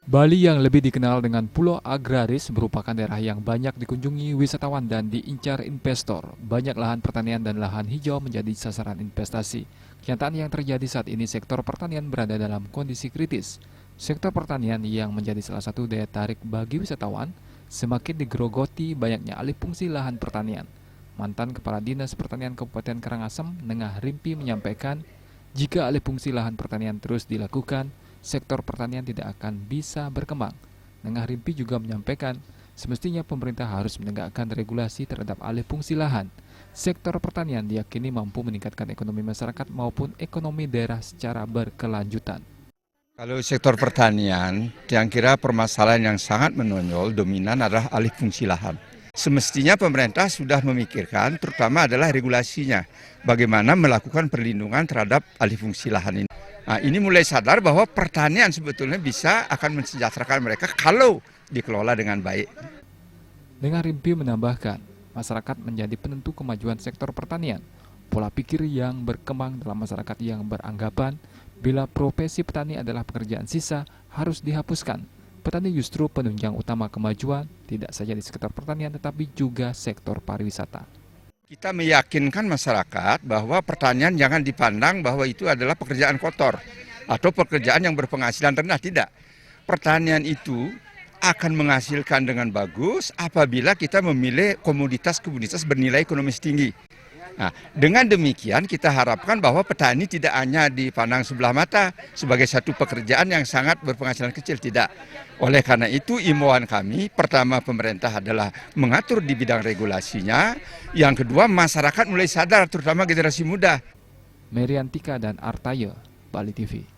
Bali yang lebih dikenal dengan Pulau Agraris merupakan daerah yang banyak dikunjungi wisatawan dan diincar investor. Banyak lahan pertanian dan lahan hijau menjadi sasaran investasi. Kenyataan yang terjadi saat ini sektor pertanian berada dalam kondisi kritis. Sektor pertanian yang menjadi salah satu daya tarik bagi wisatawan semakin digerogoti banyaknya alih fungsi lahan pertanian. Mantan Kepala Dinas Pertanian Kabupaten Karangasem, Nengah Rimpi menyampaikan, jika alih fungsi lahan pertanian terus dilakukan, sektor pertanian tidak akan bisa berkembang. Nengah Rimpi juga menyampaikan, semestinya pemerintah harus menegakkan regulasi terhadap alih fungsi lahan. Sektor pertanian diyakini mampu meningkatkan ekonomi masyarakat maupun ekonomi daerah secara berkelanjutan. Kalau sektor pertanian, yang kira permasalahan yang sangat menonjol dominan adalah alih fungsi lahan. Semestinya pemerintah sudah memikirkan, terutama adalah regulasinya, bagaimana melakukan perlindungan terhadap alih fungsi lahan ini. Nah, ini mulai sadar bahwa pertanian sebetulnya bisa akan mensejahterakan mereka kalau dikelola dengan baik. Nengah Rimpi menambahkan, masyarakat menjadi penentu kemajuan sektor pertanian. Pola pikir yang berkembang dalam masyarakat yang beranggapan bila profesi petani adalah pekerjaan sisa harus dihapuskan. Petani justru penunjang utama kemajuan, tidak saja di sektor pertanian tetapi juga sektor pariwisata. Kita meyakinkan masyarakat bahwa pertanian jangan dipandang bahwa itu adalah pekerjaan kotor atau pekerjaan yang berpenghasilan rendah, tidak. Pertanian itu akan menghasilkan dengan bagus apabila kita memilih komoditas-komoditas bernilai ekonomis tinggi. Nah, dengan demikian kita harapkan bahwa petani tidak hanya dipandang sebelah mata sebagai satu pekerjaan yang sangat berpenghasilan kecil, tidak. Oleh karena itu imbauan kami, pertama pemerintah adalah mengatur di bidang regulasinya, yang kedua masyarakat mulai sadar terutama generasi muda. Meriantika dan Artaye, Bali TV.